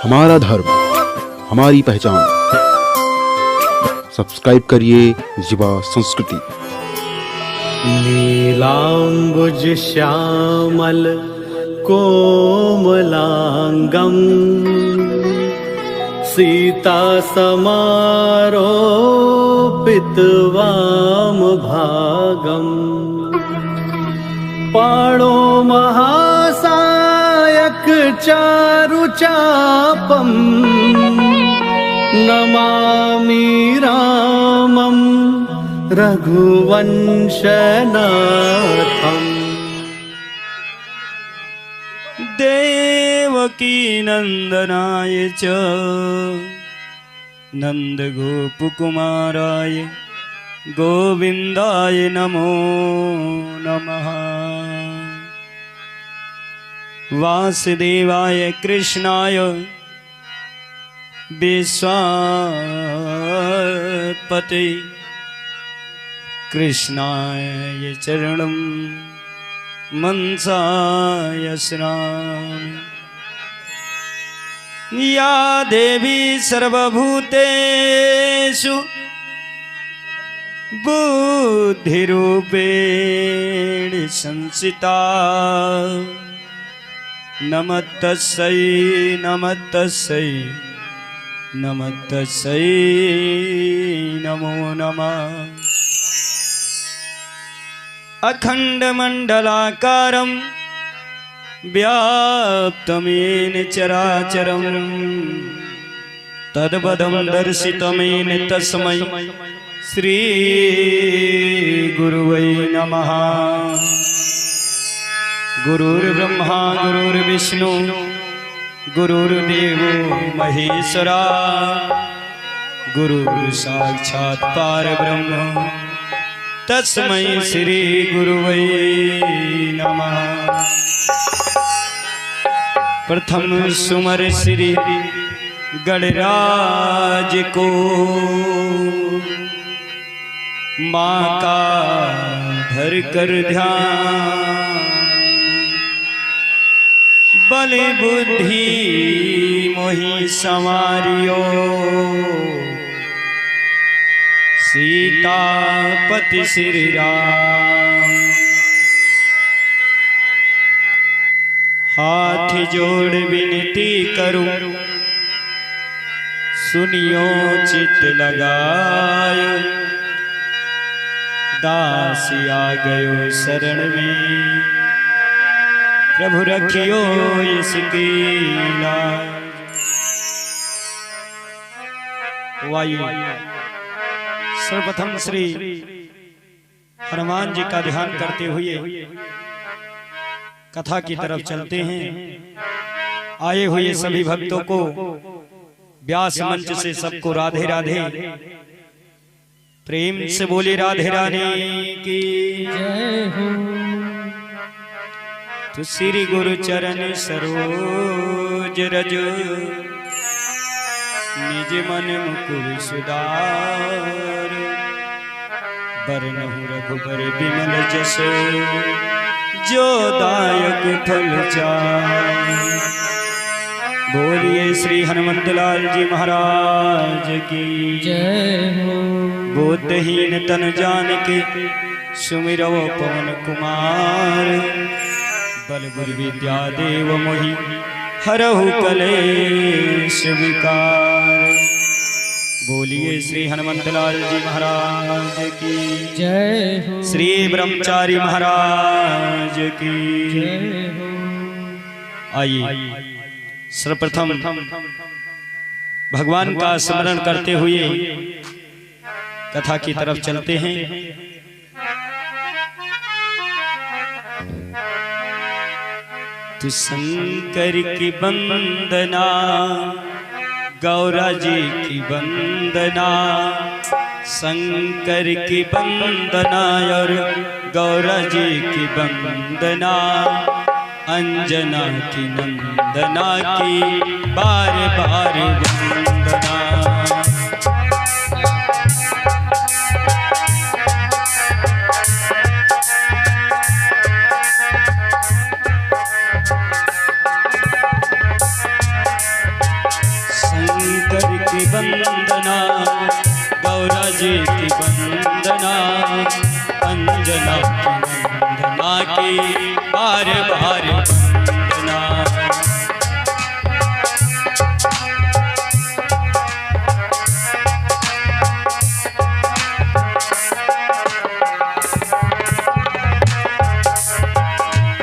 हमारा धर्म, हमारी पहचान। सब्सक्राइब करिए जीवा संस्कृति। नीलाम्बुज श्यामल कोमलांगम सीता समारोपित वाम भागम पाणो महासायक चारु चापम नमामि रामं रघुवंशनाथम्। देवकी नंदनाय च नंदगोपकुमाराय गोविंदाय नमो नमः। वासुदेवाय कृष्णाय विश्वापते कृष्णाय चरणं मनसाय स्मरामि। या देवी सर्वभूतेषु बुद्धिरूपेण संस्थिता नमस्तस्यै नमस्तस्यै नमस्तस्यै नमो नमः। अखंडमंडलाकारं व्याप्तमेन चराचरं तद्पदं दर्शितमेन तस्मै श्री गुरुवै नमः। गुरुर्ब्रह्मा गुरुर्विष्णु गुरुर्देवो महेश्वरा गुरुर्साक्षात् परब्रह्म तस्मै श्री गुरुवै नमः। प्रथम सुमर श्री गणराज को माँ का भर कर ध्यान बल बुद्धि मोहि संवारियो सीतापति श्री राम। हाथ जोड़ विनती करूं सुनियो चित लगायो दास आ गयो शरण में प्रभु रखियो इसकी लाज। सर्वप्रथम श्री हनुमान जी का ध्यान करते हुए कथा की तरफ चलते हैं। आए हुए सभी भक्तों को व्यास मंच से सबको राधे राधे। प्रेम से बोले राधे राधे की जय हो। तो श्री गुरु चरण सरोज रज निज मन मुकुर सुधार बरनहु रघुबर बिमल जस जो दायक फल चार। बोलिए श्री हनुमत लाल जी महाराज की जय हो। बुद्धहीन तन जान के सुमिरो पवन कुमार बल बुल विद्या देव मोहि हरहु कलेश विकार। बोलिए श्री हनुमत लाल जी महाराज की जय हो। श्री ब्रह्मचारी महाराज की जय हो। आइए सर्वप्रथम भगवान का स्मरण करते हुए कथा की तरफ चलते हैं। तु शंकर की वंदना गौरा जी की वंदना शंकर की वंदना और गौरा जी की वंदना अंजना की नंदना की बार बार वंदना। की वंदना, गौरा जी की वंदना, अंजना की वंदना की बार बार वंदना।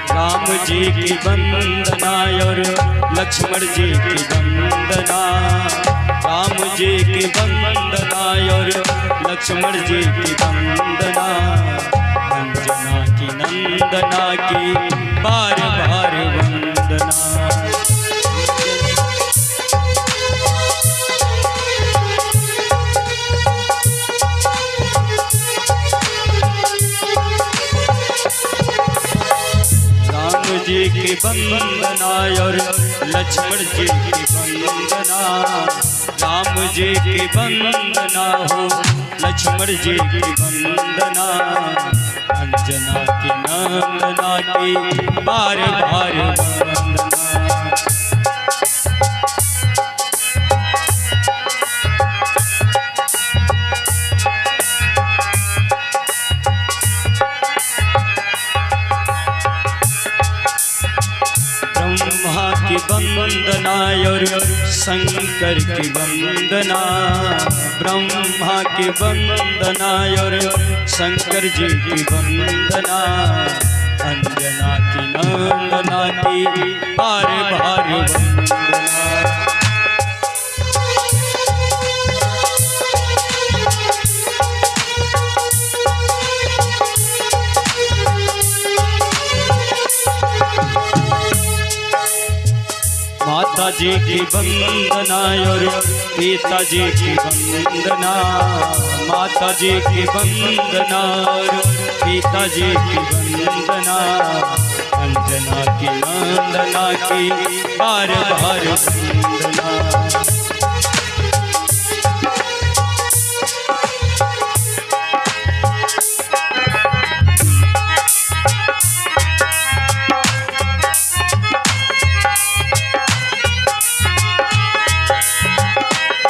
राम जी की वंदना और लक्ष्मण जी की वंदना, राम जी की वंदना और लक्ष्मण जी की वंदना, अंजना की नंदना की बार बार वंदना। जी की वंदना और लक्ष्मण जी की वंदना, राम जी की वंदना हो लक्ष्मण जी की वंदना, अंजना की नंदना की बार बार वंदना। ब्रह्मा की वंदना और शंकर की वंदना, ब्रह्मा की वंदना और शंकर जी की वंदना, अंजना की नंदना की बार बार वंदना। माता जी की वंदना और पिता जी की वंदना, माता जी की वंदना और पिता जी की वंदना, अंजना की नंदना की बार बार वंदना।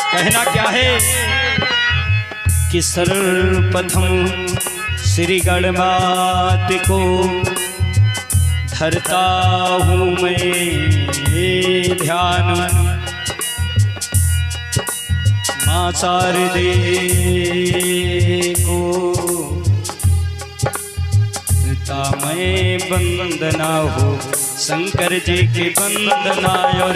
कहना क्या है कि सर्वप्रथम श्री गणमात को धरता हूँ मैं ध्यान, माँ शारदे को धरता मैं वंदना हो, शंकर जी की वंदना और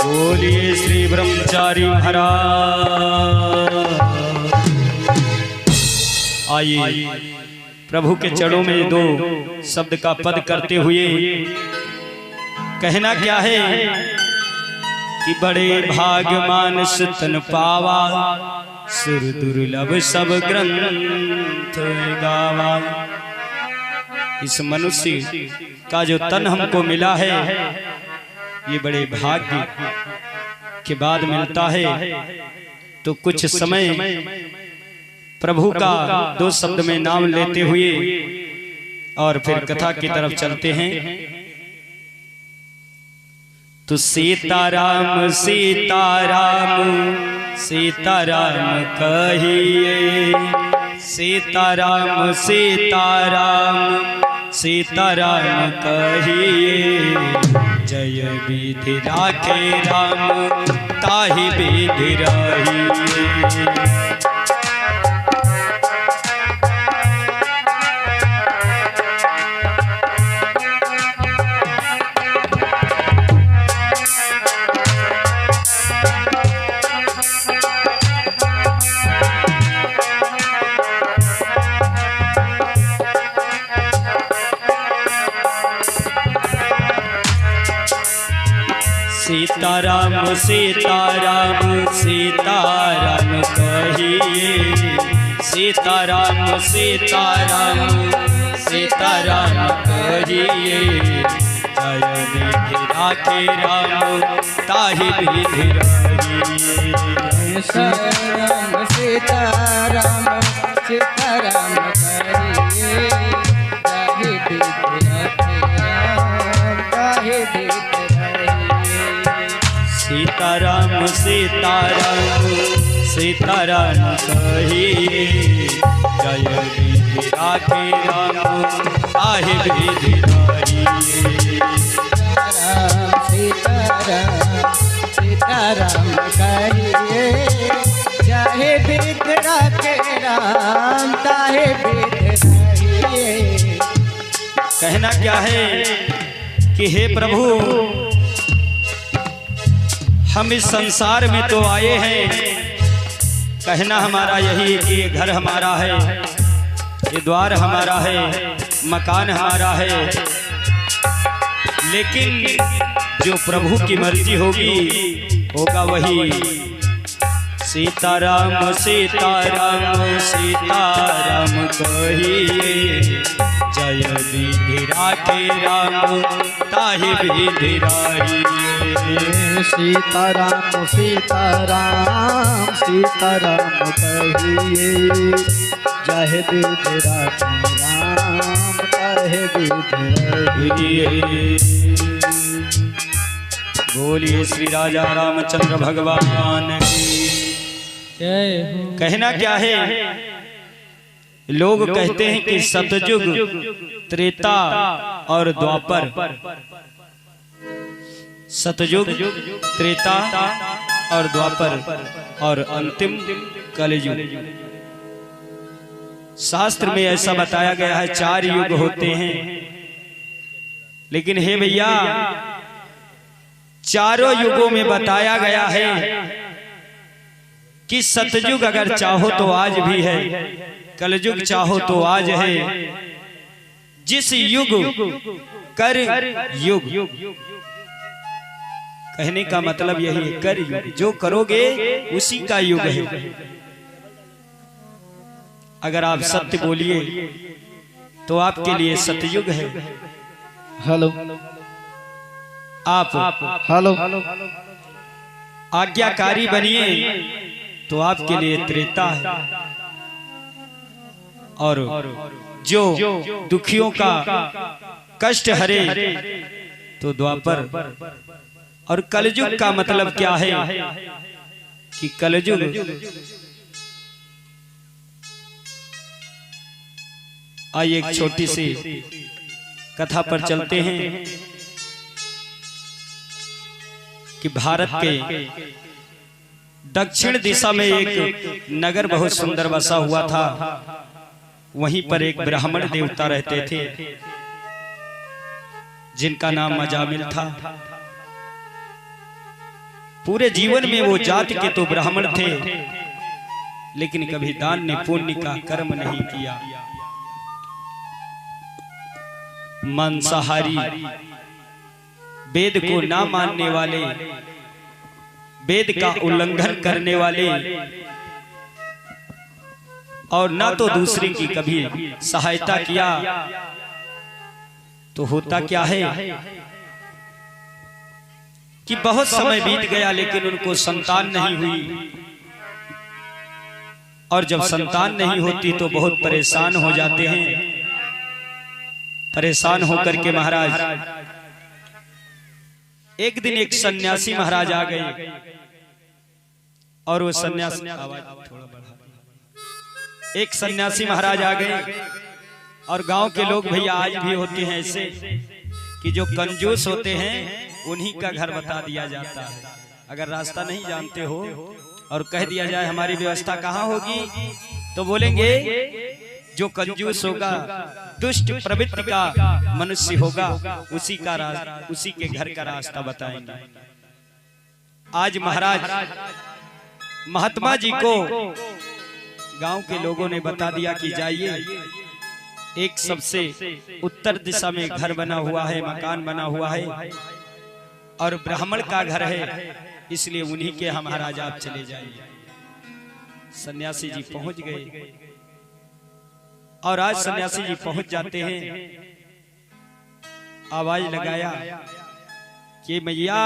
बोलिए श्री ब्रह्मचारी महाराज। आइए प्रभु के चरणों में दो शब्द का पद करते हुए कहना क्या है कि बड़े भाग मानस तन पावा, सुर दुर्लभ सब ग्रंथ गावा। इस मनुष्य का जो तन हमको मिला है ये बड़े भाग्य के बाद मिलता है। तो कुछ समय प्रभु का दो शब्द में नाम लेते हुए और फिर कथा की तरफ चलते हैं। तो सीताराम सीताराम सीताराम कहिए, सीताराम सीताराम सीताराम कहिए। जय विधि राखे राम ताहि विधि रहिए। सीताराम सीताराम सीताराम कहिए, सीताराम सीताराम सीताराम कहिए जय विधि राखे राम ताहि विधि रहिए। सीताराम सीताराम सीताराम करिए ताहि विधि राखे राम ताहि विधि रहिए। सीताराम सीताराम सीताराम कहिए जय विधि राखे राम ताहि विधि रहिए। राम सीताराम सीताराम कहिए चाहे विधि राखे राम ताहे विधि रहिए। कहना क्या है कि हे प्रभु, हम इस संसार में तो आए हैं, कहना हमारा यही कि ये घर हमारा है, ये द्वार हमारा है, मकान हमारा है, लेकिन जो प्रभु की मर्जी होगी होगा वही। सीताराम सीताराम सीताराम कहिए जय विधि राखे राम ताहि विधि रहिए। सीताराम सीताराम सीताराम कहिए जय विधि राखे राम ताहि विधि रहिए। बोलिए श्री राजा रामचंद्र भगवान की जय हो। कहना क्या है, लोग कहते हैं कि सतयुग त्रेता और द्वापर, सतयुग त्रेता और द्वापर और अंतिम कलयुग। शास्त्र में ऐसा बताया गया है 4 युग होते हैं, लेकिन हे भैया चारों युगों में बताया गया है कि सतयुग अगर चाहो तो आज भी है, कलयुग चाहो तो आज है। जिस युग कर युग, कहने का मतलब यही है, कर युग जो करोगे उसी का युग है। अगर आप सत्य बोलिए तो आपके लिए सतयुग है। हेलो आप हेलो आज्ञाकारी बनिए तो आपके लिए त्रेता है, और जो दुखियों का कष्ट हरे तो द्वापर। और कलयुग का मतलब क्या है कि कलयुग आइए एक छोटी सी कथा पर चलते हैं कि भारत के दक्षिण दिशा में एक नगर बहुत सुंदर बसा हुआ था। वहीं पर एक ब्राह्मण देवता रहते थे जिनका नाम मजामिल था। पूरे जीवन में वो जाति के तो ब्राह्मण थे, लेकिन कभी दान ने पुण्य का कर्म नहीं किया। मांसाहारी, वेद को ना मानने वाले, वेद का उल्लंघन करने वाले, और ना तो दूसरे की कभी सहायता किया। तो होता क्या है कि बहुत समय बीत गया लेकिन उनको संतान नहीं हुई, और जब संतान नहीं होती तो बहुत परेशान हो जाते हैं। परेशान होकर के महाराज एक दिन एक सन्यासी महाराज आ गए, और वो सन्यासी एक सन्यासी महाराज आ गए। और गांव के लोग भैया आज भी होते हैं ऐसे कि जो कंजूस होते हैं उन्हीं का घर बता दिया जाता है। अगर रास्ता नहीं जानते हो और कह दिया जाए हमारी व्यवस्था कहाँ होगी, तो बोलेंगे जो कंजूस होगा, दुष्ट प्रवृत्ति का मनुष्य होगा, उसी के घर का रास्ता बताएंगे। आज महाराज महात्मा जी को गांव के लोगों ने बता दिया कि जाइए, एक सबसे उत्तर दिशा में घर बना हुआ है, मकान बना हुआ है, और ब्राह्मण का घर है, इसलिए उन्हीं के हम महाराज आप चले जाइए। सन्यासी जी पहुंच गए। और आज सन्यासी जी पहुंच जाते हैं, आवाज लगाया कि मैया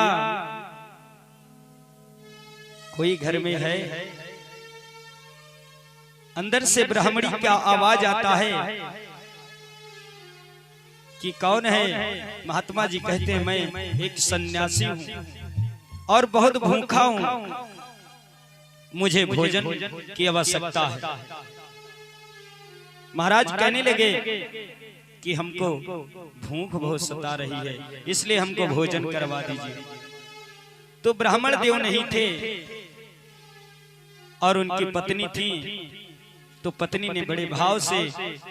कोई घर में है। अंदर से ब्राह्मणी का आवाज आता है कि कौन है। महात्मा जी कहते हैं मैं एक सन्यासी हूं और बहुत भूखा हूं, मुझे भोजन की आवश्यकता है। महाराज कहने लगे कि हमको भूख बहुत सता रही है, इसलिए हमको भोजन करवा दीजिए। तो ब्राह्मण देव नहीं थे और उनकी पत्नी थी, तो पत्नी ने बड़े भाव से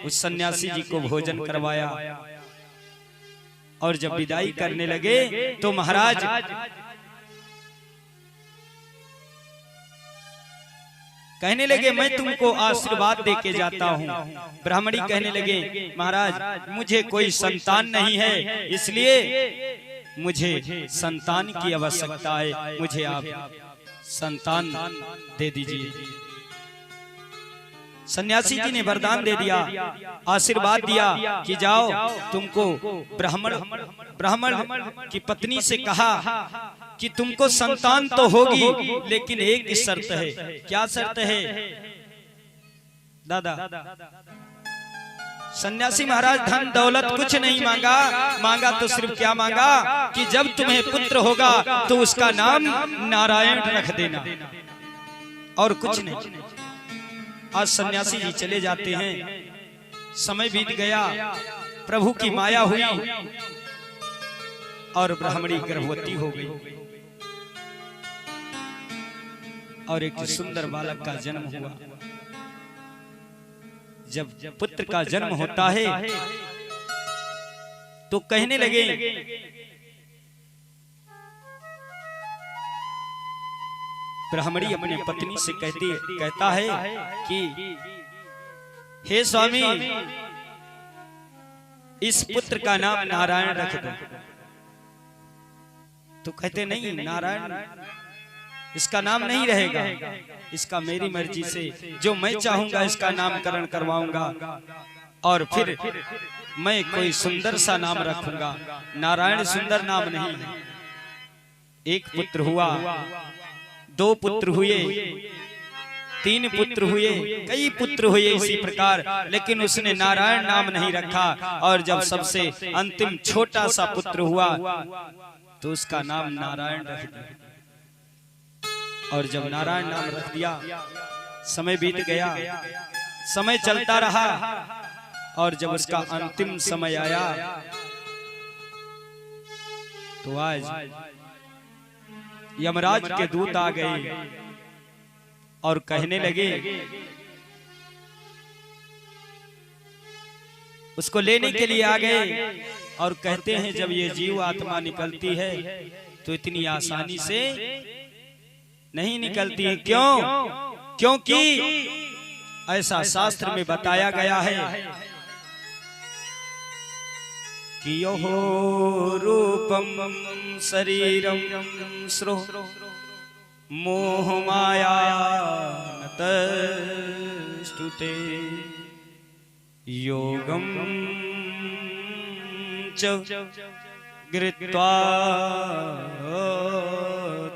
उस सन्यासी जी को भोजन करवाया। और जब विदाई करने लगे तो महाराज कहने लगे मैं तुमको आशीर्वाद देके जाता हूँ। ब्राह्मणी कहने लगे महाराज मुझे कोई संतान नहीं है, इसलिए मुझे संतान की आवश्यकता है, मुझे आप संतान दे दीजिए। सन्यासी जी ने वरदान दे दिया, आशीर्वाद दिया कि जाओ तुमको ब्राह्मण की पत्नी से कहा कि तुमको संतान तो होगी, लेकिन एक शर्त है। क्या शर्त है दादा? सन्यासी महाराज धन दौलत कुछ नहीं मांगा तो सिर्फ क्या मांगा कि जब तुम्हें पुत्र होगा तो उसका नाम नारायण रख देना, और कुछ नहीं। आज सन्यासी जी चले जाते हैं, समय बीत गया, प्रभु की माया हुई और ब्राह्मणी गर्भवती हो गई और एक सुंदर बालक का जन्म हुआ। जब पुत्र का जन्म होता है तो कहने लगे ब्राह्मणी अपनी पत्नी से कहता है कि हे स्वामी इस पुत्र का नाम नारायण रख दो। तो कहते नहीं नारायण इसका नाम नहीं रहेगा, इसका मेरी मर्जी से जो मैं चाहूंगा इसका नामकरण करवाऊंगा और फिर मैं कोई सुंदर सा नाम रखूंगा। नारायण सुंदर नाम नहीं है। एक पुत्र हुआ, 2 पुत्र हुए, 3 पुत्र हुए, कई पुत्र हुए इसी प्रकार, लेकिन उसने नारायण नाम नहीं रखा। और जब सबसे अंतिम छोटा सा पुत्र हुआ तो उसका नाम नारायण रख दिया। और जब नारायण नाम रख दिया, समय बीत गया, समय चलता रहा और जब उसका अंतिम समय आया तो आज यमराज के दूत आ गए और कहने लगे उसको लेने के लिए आ गए और कहते हैं जब ये जीव आत्मा निकलती है तो इतनी आसानी से नहीं निकलती है। क्यों? क्योंकि ऐसा शास्त्र में बताया गया है कि यो रूपम शरीरम स्रो मोह माया नतस्तुते योगम च गृत्वा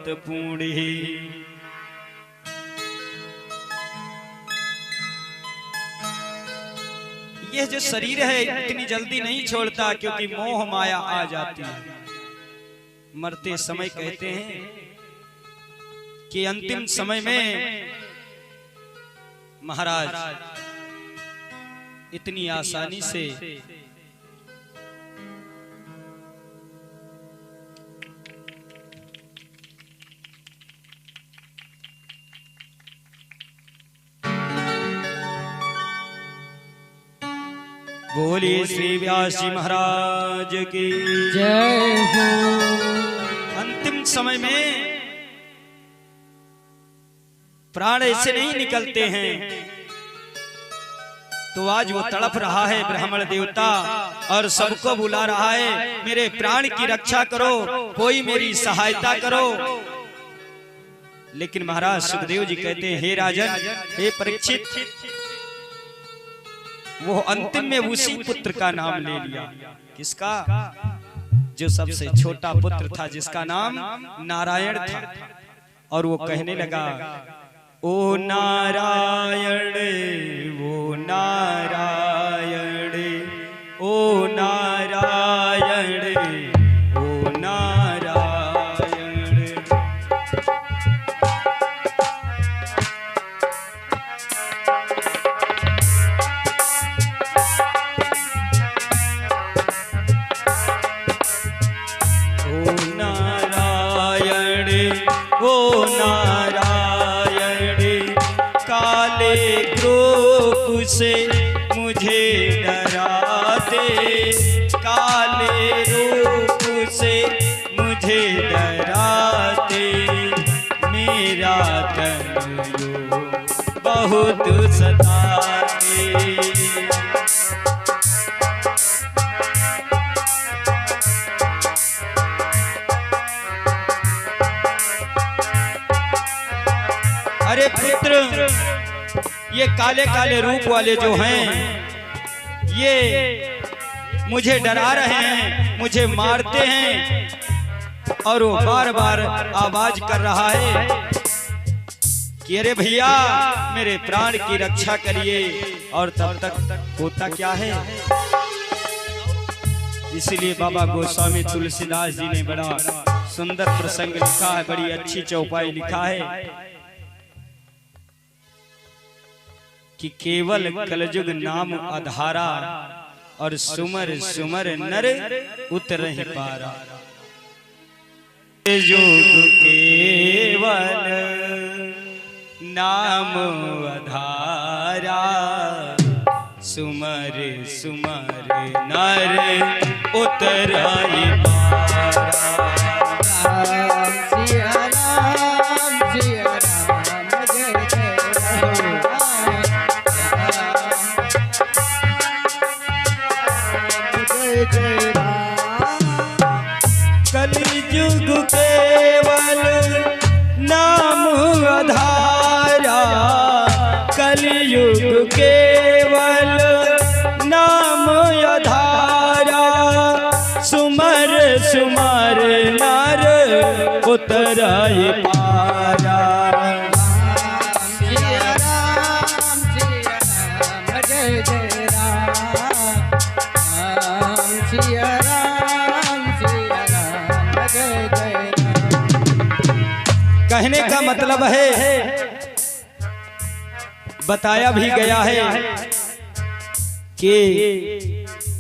पुण्य। यह जो शरीर है इतनी जल्दी नहीं छोड़ता, क्योंकि मोह माया आ जाती है। मरते समय कहते हैं कि अंतिम समय में महाराज इतनी आसानी से बोलिए श्री व्यास जी महाराज की जय हो। अंतिम समय में प्राण ऐसे नहीं निकलते हैं, तो आज वो तड़प रहा है ब्राह्मण देवता और सबको बुला रहा है मेरे प्राण की रक्षा करो, कोई मेरी सहायता करो। लेकिन महाराज सुखदेव जी कहते हैं हे राजन, हे परीक्षित, वो अंतिम में उसी पुत्र का नाम ले लिया। किसका? जो सबसे छोटा पुत्र था, जिसका नाम नारायण था। और वो कहने लगा, ओ नारायण, ओ नारायण, ओ नारायण, ओ नारायण। ओ नारायण, काले ग्रोप से मुझे डराते, काले रूप से मुझे डराते, मेरा तन बहुत सताते। अरे पुत्र, ये काले काले रूप वाले जो हैं, ये मुझे डरा रहे हैं, मुझे मारते हैं। और वो बार बार आवाज कर रहा है कि अरे भैया, मेरे प्राण की रक्षा करिए। और तब तक होता क्या है? इसीलिए बाबा गोस्वामी तुलसीदास जी ने बड़ा सुंदर प्रसंग लिखा है, बड़ी अच्छी चौपाई लिखा है कि केवल कलयुग नाम आधारा, और सुमर सुमर नर उतरहि पारा। युग केवल नाम आधारा, सुमर सुमर नर उतरहि पारा। सिया राम, सिया राम, जय जय कलियुग केवल नाम आधारा, कलियुग केवल नाम आधारा, सुमर सुमर नर उतरहि पारा। सिया राम, सिया राम, जय जय राम, सिया राम, सिया राम, जय जय राम। कहने का मतलब है, बताया भी गया है कि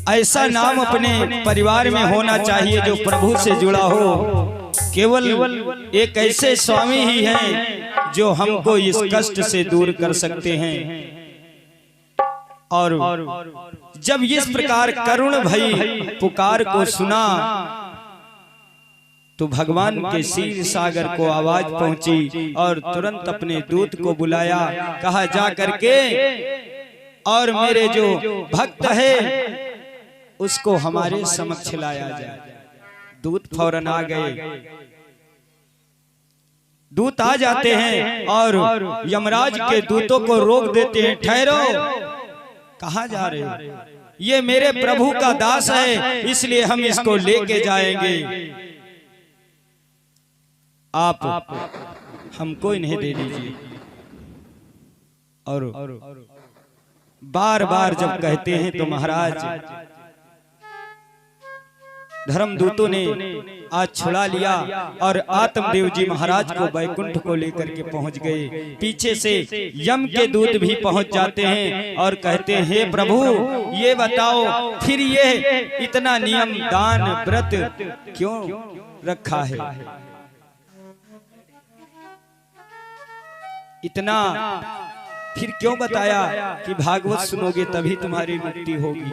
ऐसा नाम अपने परिवार में होना चाहिए जो प्रभु से जुड़ा हो। केवल एक ऐसे स्वामी ही हैं जो हमको इस कष्ट से दूर कर सकते हैं। और जब इस प्रकार करुण भई पुकार को सुना, तो भगवान के क्षीर सागर को आवाज पहुंची और तुरंत अपने दूत को बुलाया। कहा, जा करके और मेरे जो भक्त है उसको हमारे समक्ष लाया जाए। दूत फौरन आ गए। दूत आ जाते हैं और यमराज के दूतों को रोक देते हैं। ठहरो, कहाँ जा रहे हो? ये मेरे प्रभु का दास है, इसलिए हम इसको लेके जाएंगे। आप हमको इन्हें दे दीजिए। और बार बार जब कहते हैं तो महाराज धर्मदूतों ने आज छुड़ा लिया और आत्मदेव जी महाराज को वैकुंठ को लेकर के पहुंच गए। पीछे से यम के दूत भी पहुंच जाते हैं और कहते हैं, हे प्रभु ये बताओ फिर ये इतना नियम दान व्रत क्यों रखा है? इतना फिर क्यों बताया कि भागवत सुनोगे तभी तुम्हारी मुक्ति होगी,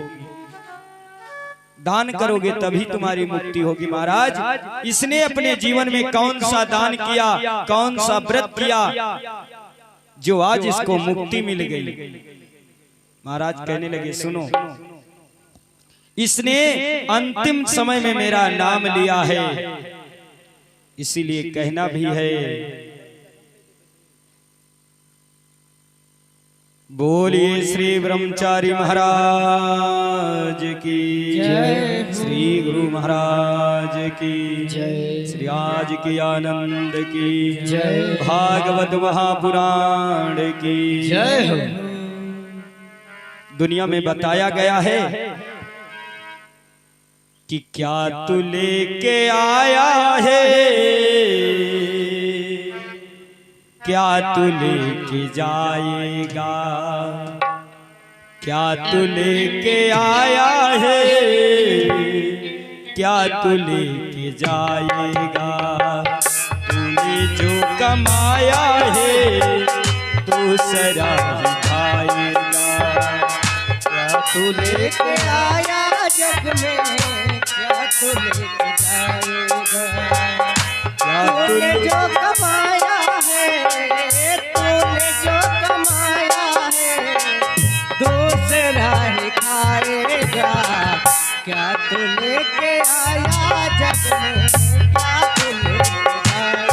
दान करोगे तभी तुम्हारी मुक्ति होगी। महाराज इसने अपने जीवन में कौन सा दान किया, कौन सा व्रत किया जो आज इसको मुक्ति मिल गई? महाराज कहने लगे, सुनो, इसने अंतिम समय में मेरा नाम लिया है, इसीलिए कहना भी है, बोलिए श्री ब्रह्मचारी महाराज की जय। श्री गुरु महाराज की जय। श्री आज की आनंद की जय। भागवत महापुराण की जय हो। दुनिया में बताया गया है कि क्या तू लेके आया है, क्या तू लेके जाएगा, क्या तू लेके आया है, क्या तू लेके जाएगा। तूने जो कमाया है दूसरा ही खाएगा। क्या तू लेके आया जग में, क्या तू लेके जाएगा। तूने जो कमाया है, तूने जो कमाया है दूसरा ही खाएगा। क्या तू लेके आया जग में, क्या तू लेके जाएगा।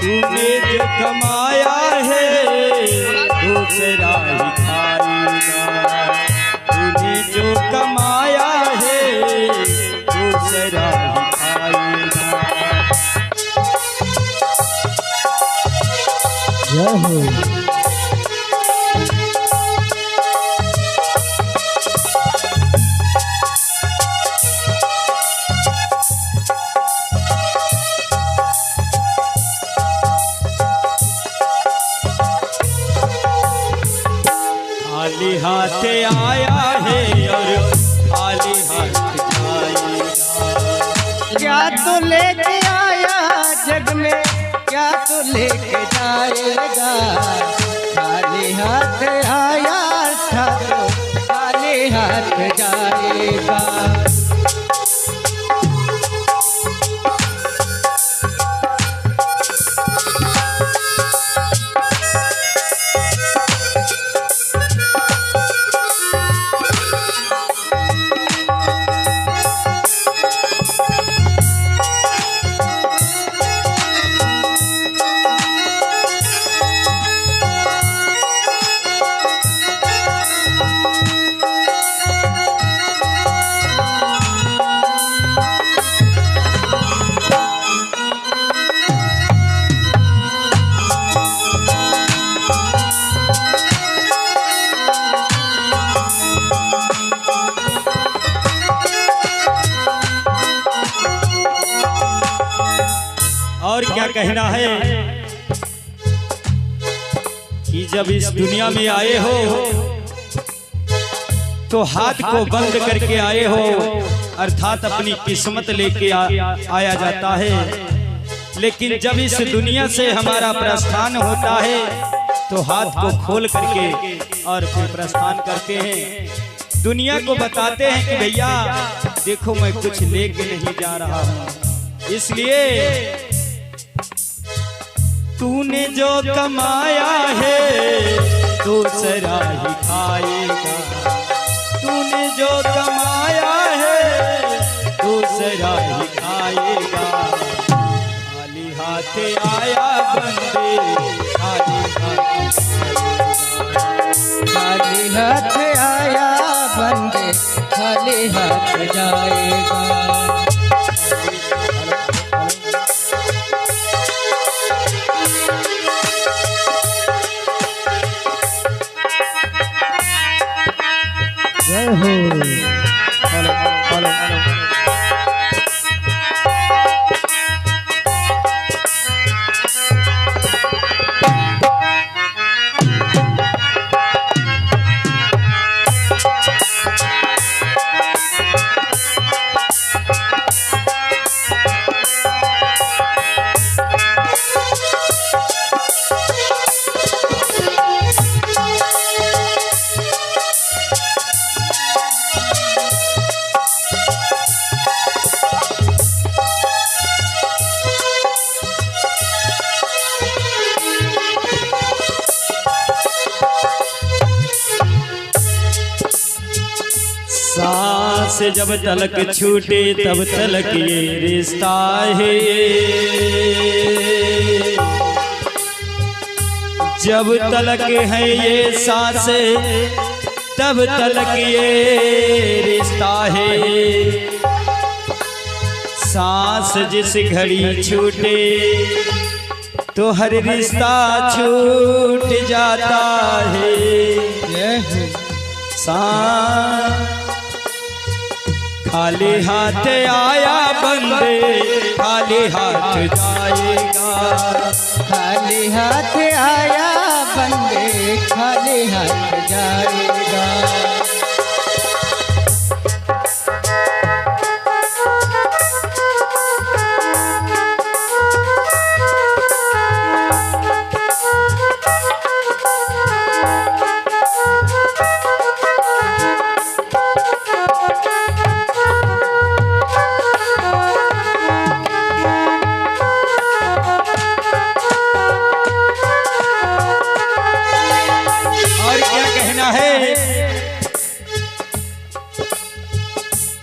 तूने जो कमाया है दूसरा ही खाएगा। तूने जो कमाया है दूसरा ही खाएगा। जय हो। खाली हाथ आया है और खाली हाथ जाएगा। क्या तू लेके आया जग में, क्या तू लेके जाएगा। खाली हाथ आया था तो खाली हाथ जाएगा। और क्या कहना है कि जब इस दुनिया में आए हो तो हाथ को बंद करके आए हो, अर्थात अपनी किस्मत लेके आया जाता है। लेकिन जब इस दुनिया से हमारा प्रस्थान होता है तो हाथ को खोल करके और फिर प्रस्थान करते हैं। दुनिया को बताते हैं कि भैया देखो मैं कुछ लेके नहीं जा रहा हूँ। इसलिए तूने जो कमाया है दूसरा ही खाएगा। तूने जो कमाया है दूसरा ही खाएगा। खाली हाथ आया बंदे, खाली हाथ खाली हाथ आया बंदे, खाली हाथ जाएगा। जय हो। सांस जब तलक छूटे तब तलक ये रिश्ता है, जब तलक है ये सांस तब तलक ये रिश्ता है। सांस जिस घड़ी छूटे तो हर रिश्ता छूट जाता है। खाली हाथ आया बंदे खाली हाथ जाएगा, खाली हाथ आया बंदे खाली हाथ जाएगा।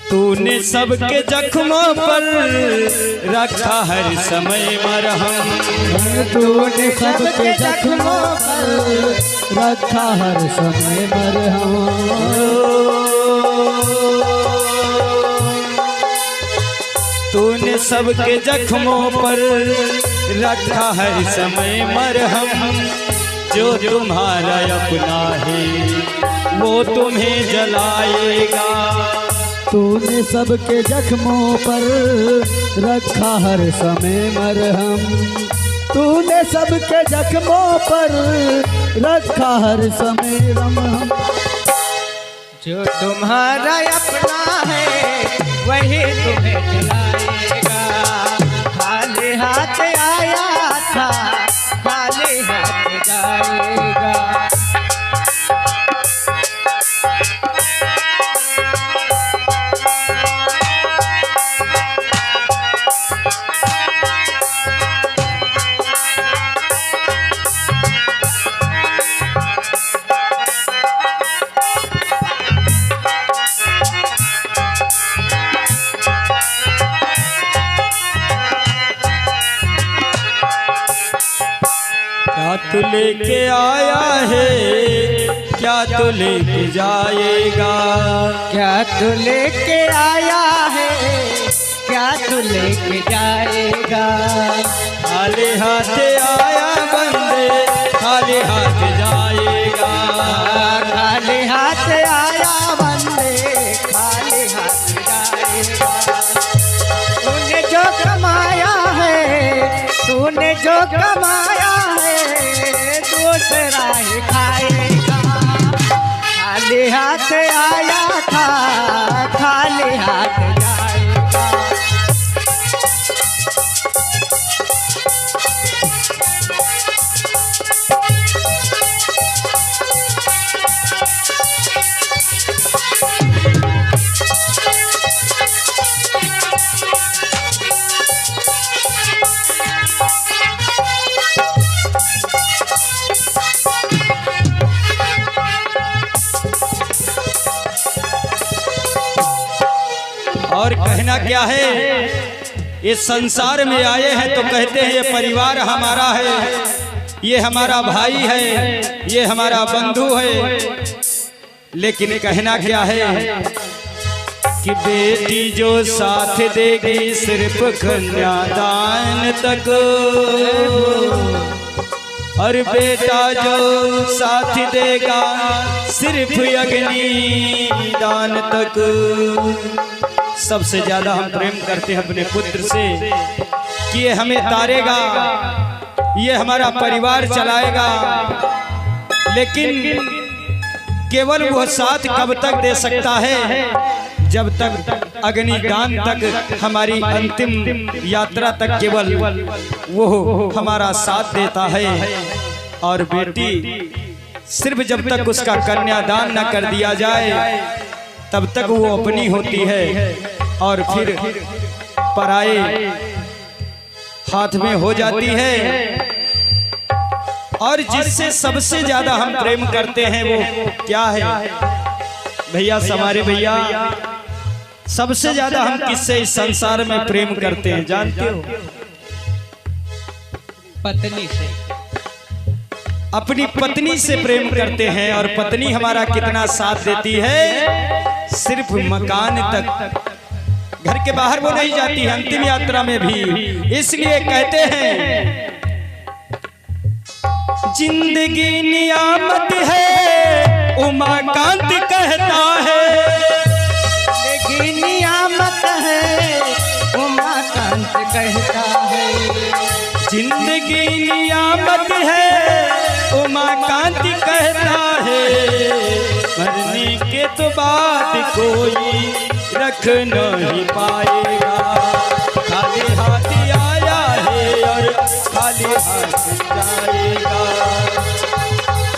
तूने सबके जख्मों पर रखा हर समय मरहम, तूने सबके जख्मों पर रखा हर समय मरहम। तूने सबके जख्मों पर रखा हर समय मरहम, जो तुम्हारा अपना है वो तुम्हें जलाएगा। तूने सबके जख्मों पर रखा हर समय मरहम, तूने सबके जख्मों पर रखा हर समय मरहम। जो तुम्हारा अपना है वही तुम्हें जलाएगा। खाली हाथ आया था खाली हाथ जाएगा। क्या तू लेके आया है क्या तू लेके जाएगा, क्या तू लेके आया है क्या तू लेके जाएगा। खाली हाथ आया बंदे खाली हाथ जाएगा, खाली हाथ आया बंदे खाली हाथ जाएगा। तूने जो कमाया है तूने जो कमाया है दूसरा ही खाएगा। खाली हाथ आया था खाली हाथ जाएगा। और कहना क्या है, इस संसार में आए हैं तो कहते हैं ये परिवार हमारा है, ये हमारा भाई है, ये हमारा बंधु है। लेकिन कहना क्या है कि बेटी जो साथ देगी सिर्फ कन्यादान तक, और बेटा जो साथ देगा सिर्फ अग्नि दान तक। सबसे ज्यादा हम प्रेम करते हैं अपने पुत्र से कि ये हमें तारेगा, ये हमारा परिवार चलाएगा। लेकिन केवल वो साथ कब तक दे सकता है, जब तक अग्निदान तक, हमारी अंतिम यात्रा तक केवल वो हमारा साथ देता है। और बेटी सिर्फ जब तक उसका कन्यादान न कर दिया जाए तब तक वो अपनी होती है, और फिर पराए हाथ में हो जाती है। और जिससे सबसे ज्यादा हम प्रेम करते हैं वो क्या है भैया, हमारे भैया सबसे ज्यादा हम किससे इस संसार में प्रेम करते हैं जानते हो? पत्नी से। अपनी पत्नी से प्रेम करते हैं। और पत्नी हमारा कितना साथ देती है, सिर्फ मकान तक, घर के बाहर वो नहीं जाती है, अंतिम यात्रा में भी। इसलिए कहते हैं जिंदगी नियामत है, उमाकांत कहता है। जिंदगी नियामत है, उमाकांत कहता है। जिंदगी नियामत है, उमाकांत कहता है। मरने के तो बाद कोई रख नहीं पाएगा। खाली हाथ आया है और खाली हाथ जाएगा।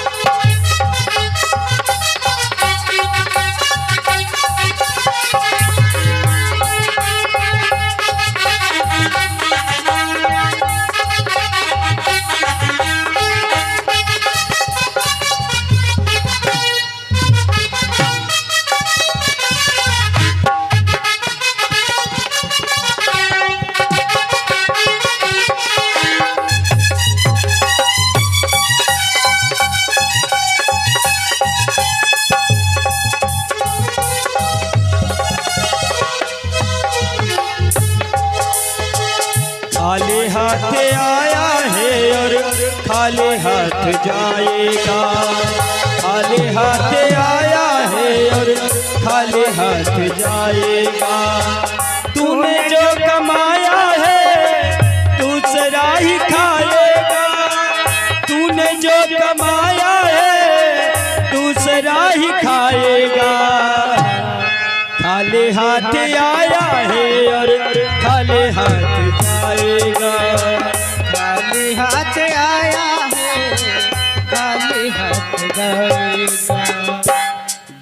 खाली हाथ आया है और खाली हाथ जाएगा। खाली हाथ आया है और खाली हाथ जाएगा। तूने जो कमाया है दूसरा ही खाएगा। तूने जो कमाया है दूसरा ही खाएगा। खाली हाथ आया है और खाली हाथ जाएगा। खाली हाथ आया है, खाली हाथ जाएगा।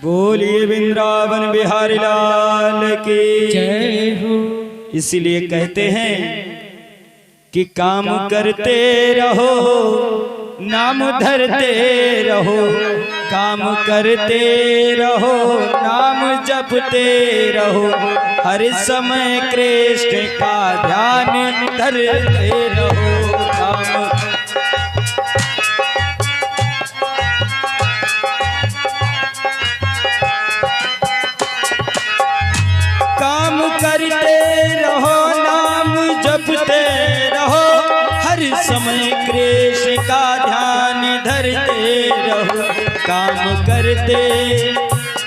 बोलिए वृंदावन बिहारी लाल की जय हो। इसीलिए कहते हैं कि काम करते रहो, नाम धरते रहो। काम करते रहो, नाम जपते रहो। हर समय कृष्ण का ध्यान धरते रहो। काम करते रहो, नाम जपते रहो। हर समय कृष्ण का ध्यान धरते रहो। काम करते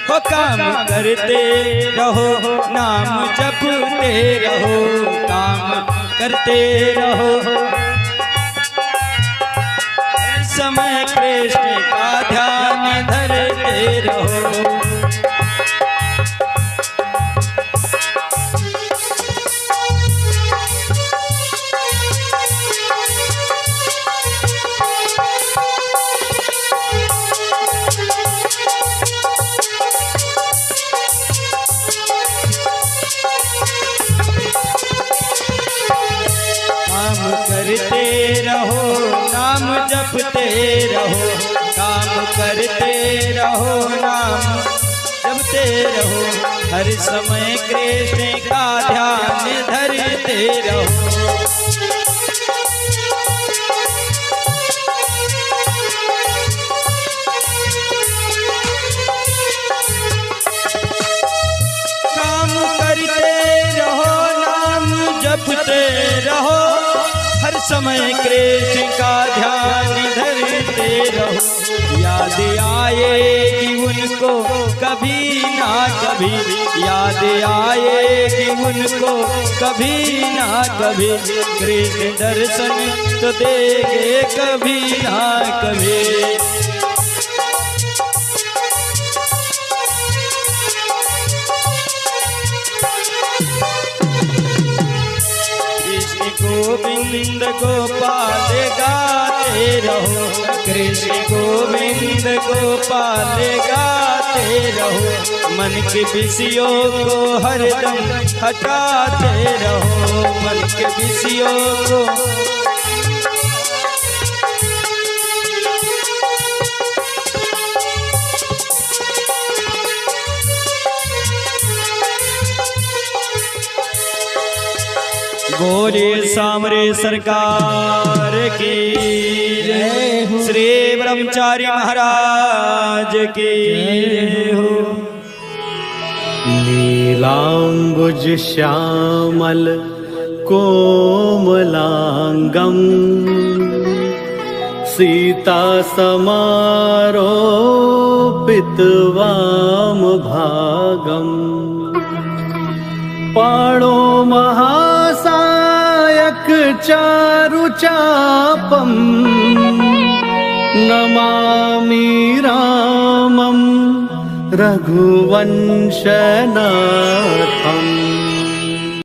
हो, काम करते रहो, नाम जपते रहो। काम करते रहो, हर समय कृष्ण का ध्यान धरते रहो। करते रहो, नाम जपते रहो। काम करते रहो, नाम जपते रहो। हर समय कृष्ण का ध्यान धरते रहो। काम करते रहो, नाम जपते रहो। हर समय कृष्ण का ध्यान धरते रहो। याद आएगी उनको कभी ना कभी। याद आएगी उनको कभी ना कभी। कृष्ण दर्शन तो देंगे कभी ना कभी। गोविंद गोपाल गाते रहो। कृष्ण गोविंद गोपाल गाते रहो। मन के विषयों को हरदम हटाते रहो। मन के विषयों को बोलिए सामरे सरकार की जय हो। श्री ब्रह्मचारी महाराज की जय हो। नीलांबुज श्यामल कोमलांगम सीता समारोपित वाम भागम पाणो महासायक चारु चापम नमामि रामम रघुवंशनाथम।